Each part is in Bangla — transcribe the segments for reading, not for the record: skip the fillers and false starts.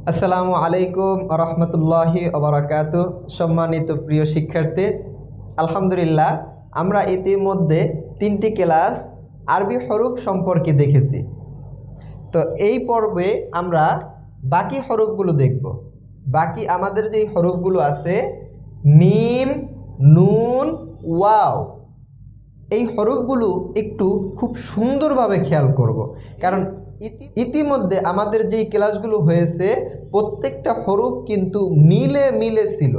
আসসালামু আলাইকুম রহমতুল্লাহি ওবারাকাতু। সম্মানিত প্রিয় শিক্ষার্থী, আলহামদুলিল্লাহ আমরা ইতিমধ্যে 3টি ক্লাস আরবি হরফ সম্পর্কে দেখেছি। তো এই পর্বে আমরা বাকি হরফগুলো দেখব। বাকি আমাদের যেই হরফগুলো আছে মিম, নুন, ওয়াও, এই হরফগুলো একটু খুব সুন্দরভাবে খেয়াল করব, কারণ ইতিমধ্যে আমাদের যেই ক্লাসগুলো হয়েছে প্রত্যেকটা হরফ কিন্তু মিলে মিলে ছিল।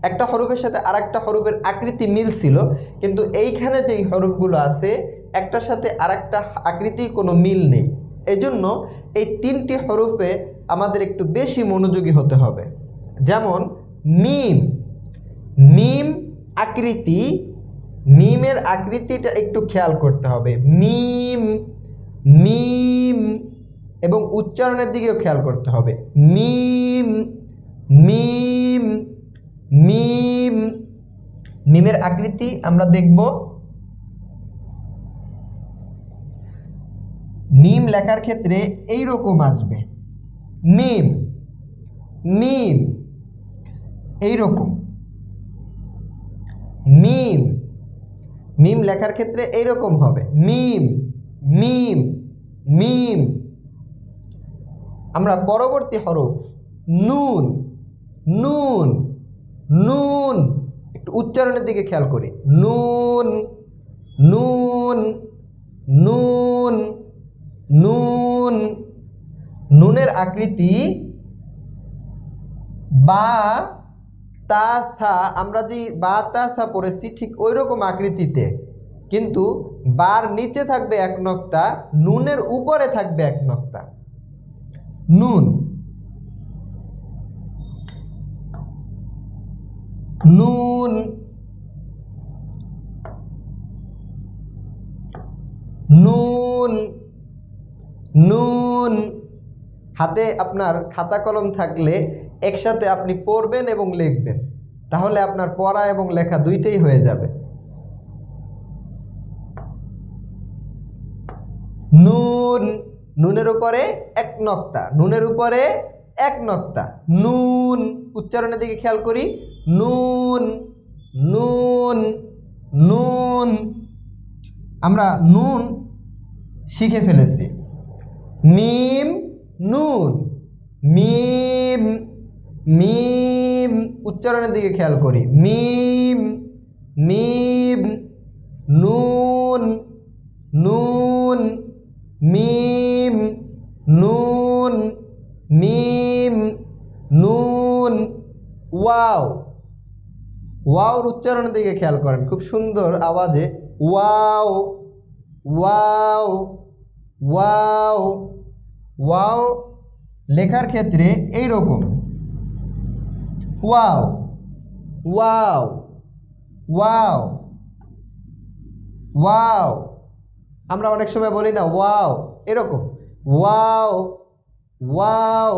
একটা হরফের সাথে আরেকটা হরফের আকৃতি মিল ছিল, কিন্তু এইখানে যেই হরফগুলো আছে একটার সাথে আরেকটা আকৃতি কোনো মিল নেই। এজন্য এই 3টি হরফে আমাদের একটু বেশি মনোযোগী হতে হবে। যেমন মিম, মিম আকৃতি, মিমের আকৃতিটা একটু খেয়াল করতে হবে। মিম, মিম, এবং উচ্চারণের দিকেও খেয়াল করতে হবে। মিম, মিম, মিম। মিমের আকৃতি আমরা দেখব। মিম লেখার ক্ষেত্রে এই রকম আসবে। মিম, মিম, এই রকম। মিম, মিম লেখার ক্ষেত্রে এই রকম হবে। মিম, মিম, মিম। আমরা পরবর্তী হরফ নুন, নুন, নুন, একটু উচ্চারণের দিকে খেয়াল করি। নুন, নুন, নুন, নুন। নুনের আকৃতি বা তা থা, আমরা যে বা তা থা পড়েছি ঠিক ওই রকম আকৃতিতে, কিন্তু বার নিচে থাকবে এক নক্তা, নুনের উপরে থাকবে এক নক্তা। নুন, নুন, নুন, নুন। হাতে আপনার খাতা কলম থাকলে একসাথে আপনি পড়বেন এবং লিখবেন, তাহলে আপনার পড়া এবং লেখা দুইটাই হয়ে যাবে। নুন, নুনের উপরে এক নক্তা, নুনের উপরে এক নক্তা। নুন, উচ্চারণের দিকে খেয়াল করি। নুন, নুন, নুন। আমরা নুন শিখে ফেলেছি। মিম, নুন, মিম, মিম। উচ্চারণের দিকে খেয়াল করি। মিম, মিম, নুন, নুন, মিম, নুন, মিম, নুন। ওয়াও, ওয়াওর উচ্চারণের দিকে খেয়াল করেন, খুব সুন্দর আওয়াজে। Wow, wow, wow. ওয়াও লেখার ক্ষেত্রে এই রকম। Wow, wow, wow, wow. আমরা অনেক সময় বলি না ওয়াও, এরকম। Wow, wow,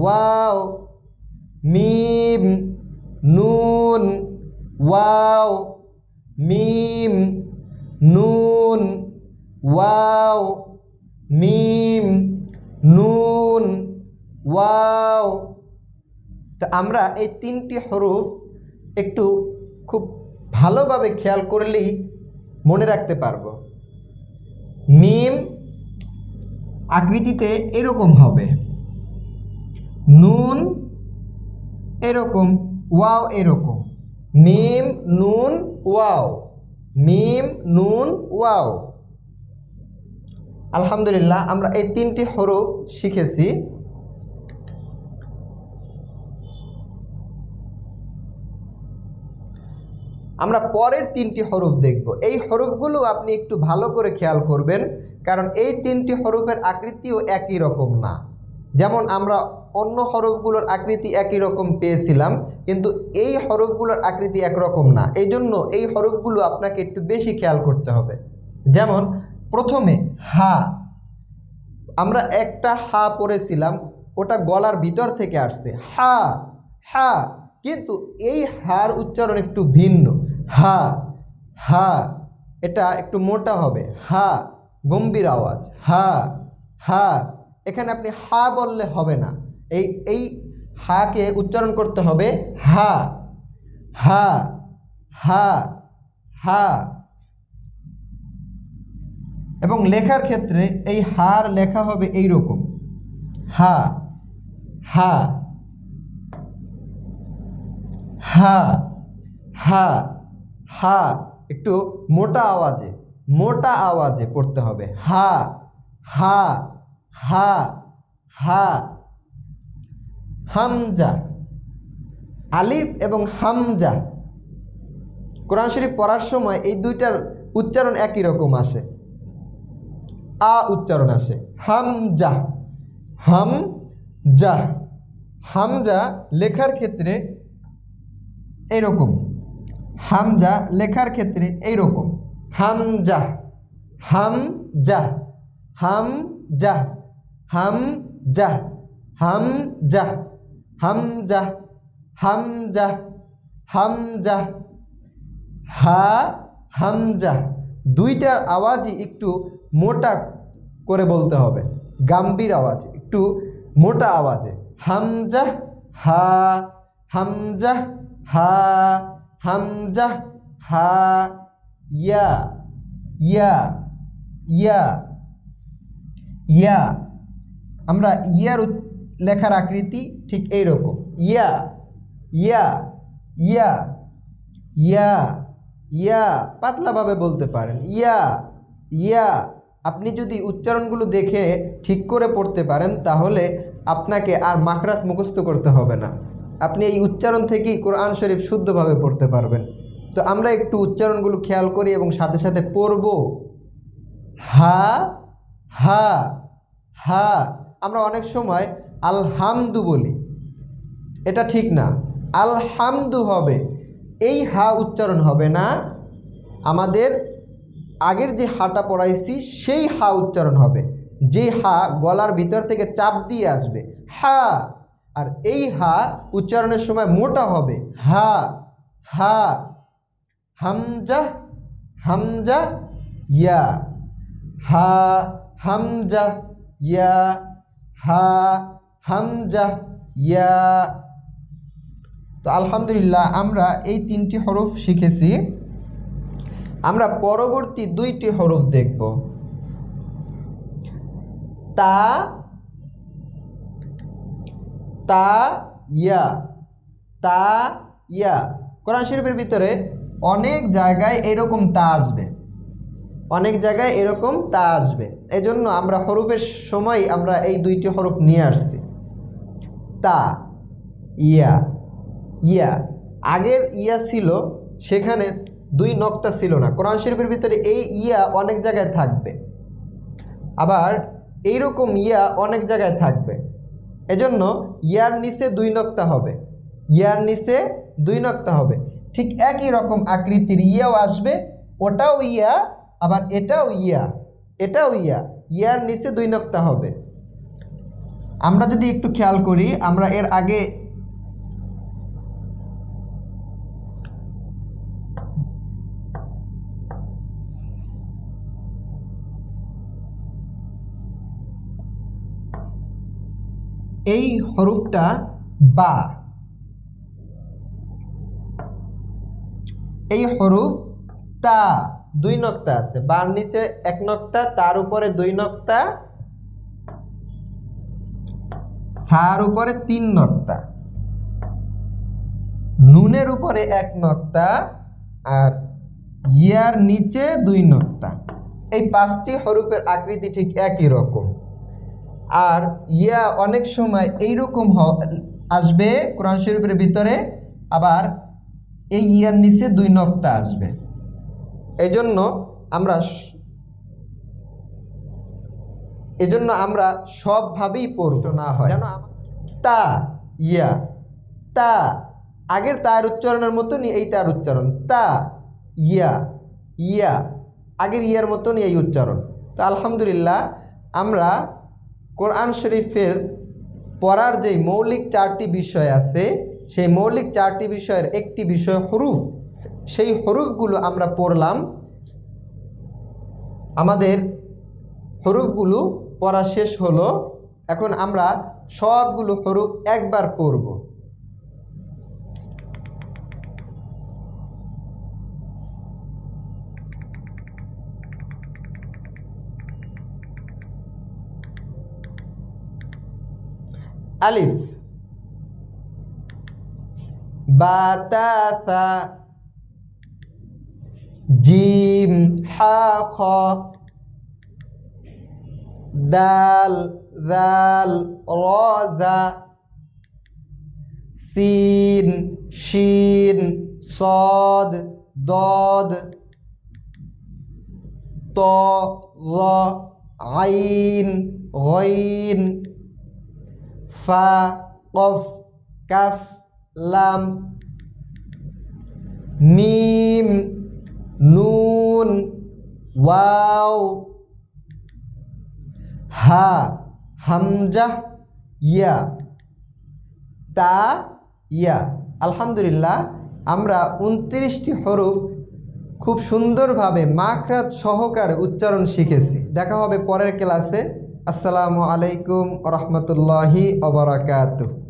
wow. মিম, নুন, ওয়াও, মিম, নুন, ওয়াও, মিম, নুন, ওয়াও। তো আমরা এই 3টি হরফ একটু খুব ভালোভাবে খেয়াল করলেই মনে রাখতে পারবো। মিম আকৃতিতে এরকম হবে, নুন এরকম, ওয়াও এরকম। মিম, নুন, ওয়াও, মিম, নুন, ওয়াও। আলহামদুলিল্লাহ আমরা এই 3টি হরফ শিখেছি। আমরা পরের 3টি হরফ দেখব। এই হরফগুলো আপনি একটু ভালো করে খেয়াল করবেন, কারণ এই 3টি হরফের আকৃতিও একই রকম না। যেমন আমরা অন্য হরফগুলোর আকৃতি একই রকম পেয়েছিলাম, কিন্তু এই হরফগুলোর আকৃতি একরকম না। এই জন্য এই হরফগুলো আপনাকে একটু বেশি খেয়াল করতে হবে। যেমন প্রথমে হা, আমরা একটা হা পড়েছিলাম, ওটা গলার ভিতর থেকে আসছে, হা, হা, কিন্তু এই হার উচ্চারণ একটু ভিন্ন। হা, হা, এটা একটু মোটা হবে। হা, গম্ভীর আওয়াজ। হা, হা। এখানে আপনি হা বললে হবে না, এই হাকে উচ্চারণ করতে হবে হা হা হা হা। এবং লেখার ক্ষেত্রে এই হার লেখা হবে এই রকম হা হা হা হা হা। একটু মোটা আওয়াজে পড়তে হবে হা হা হা হা। হামজা, আলিফ এবং হামজা কোরআন শরীফ পড়ার সময় এই দুইটার উচ্চারণ একই রকম আসে, আ উচ্চারণ আসে। হামজা হামজা হামজা লেখার ক্ষেত্রে এইরকম, হামজা লেখার ক্ষেত্রে এইরকম হামজা হামজা হামজা হামজা হামজা হামজা হামজা হামজা হা হামজা। দুইটার আওয়াজই একটু মোটা করে বলতে হবে, গাম্ভীর আওয়াজে, একটু মোটা আওয়াজে। হামজা হা হামজা হা হামজা হা। ইয়া ইয়া ইয়া ইয়া। আমরা ইয়ার লেখার আকৃতি ঠিক এই রকম ইয়া ইয়া ইয়া ইয়া ইয়া। পাতলাভাবে বলতে পারেন ইয়া ইয়া। আপনি যদি উচ্চারণগুলো দেখে ঠিক করে পড়তে পারেন তাহলে আপনাকে আর মাখরাজ মুখস্থ করতে হবে না, আপনি এই উচ্চারণ থেকেই কোরআন শরীফ শুদ্ধভাবে পড়তে পারবেন। তো আমরা একটু উচ্চারণগুলো খেয়াল করি এবং সাথে সাথে পড়ব। হা হা হা। আমরা অনেক সময় আলহামদু বলি, এটা ঠিক না, আলহামদু হবে। এই হা উচ্চারণ হবে না, আমাদের আগের যে হাটা পড়াইছি সেই হা উচ্চারণ হবে, যে হা গলার ভিতর থেকে চাপ দিয়ে আসবে হা। আর এই হা উচ্চারণের সময় মোটা হবে হা হা। হামজা হামজা ইয়া হা হামজা ইয়া হা হামজা ইয়া। তো আলহামদুলিল্লাহ আমরা এই 3টি হরফ শিখেছি। আমরা পরবর্তী 2টি হরফ দেখব। তা তা ইয়া তা ইয়া। কোরআন শরীফের ভিতরে অনেক জায়গায় এরকম তা আসবে, অনেক জায়গায় এরকম তা আসবে। এজন্য আমরা হরফের সময় আমরা এই 2টি হরফ নিয়ে আসছি। তা ইয়া ইয়া। আগের ইয়া ছিল, সেখানে 2 নক্তা ছিল না। কোরআন শরীফের ভিতরে এই ইয়া অনেক জায়গায় থাকবে, আবার এইরকম ইয়া অনেক জায়গায় থাকবে। এজন্য ইয়ার নিচে 2 নক্তা হবে, ইয়ার নিচে 2 নক্তা হবে। ঠিক একই রকম আকৃতির ইয়াও আসবে, ওটাও ইয়া, আবার এটাও ইয়া, এটাও ইয়া, ইয়ার নিচে 2 নক্তা হবে। আমরা যদি একটু খেয়াল করি, আমরা এর আগে এই হরফটা বা, এই হরফ তা 2 নক্তা আছে, বার নিচে 1 নক্তা, তার উপরে 2 নক্তা, তার উপরে 3 নক্তা, নুনের উপরে 1 নক্তা, আর ইয়ার নিচে 2 নক্তা। এই 5টি হরফের আকৃতি ঠিক একই রকম। আর ইয়া অনেক সময় এইরকম আসবে কোরআন শরীফের ভিতরে, আবার এই ইয়ার নিচে 2 নক্তা আসবে। এজন্য আমরা সবভাবেই পড়ব না হয় যেন তা ইয়া তা। আগের তার উচ্চারণের মতনই এই তার উচ্চারণ তা ইয়া ইয়া, আগের ইয়ার মতনই এই উচ্চারণ। তো আলহামদুলিল্লাহ আমরা কোরআন শরীফের পড়ার যে মৌলিক 4টি বিষয় আছে, সেই মৌলিক 4টি বিষয়ের একটি বিষয় হরুফ। সেই হরুফগুলো আমরা পড়লাম। আমাদের হরুফগুলো পড়া শেষ হলো। এখন আমরা সবগুলো হরফ একবার পড়ব। আলিফ, বা তা সা, জিম হা খ, দাল জাল র জা, সিন শিন সদ দদ, ত য আইন গইন, ফা কফ কাফ লাম, মিম নুন ওয়াও, হা হামজা ইয়া, তা ইয়া। আলহামদুলিল্লাহ, আমরা 29টি হরফ খুব সুন্দরভাবে মাখরাজ সহকারে উচ্চারণ শিখেছি। দেখা হবে পরের ক্লাসে। আসসালামু আলাইকুম ওয়া রাহমাতুল্লাহি ওয়া বারাকাতুহু।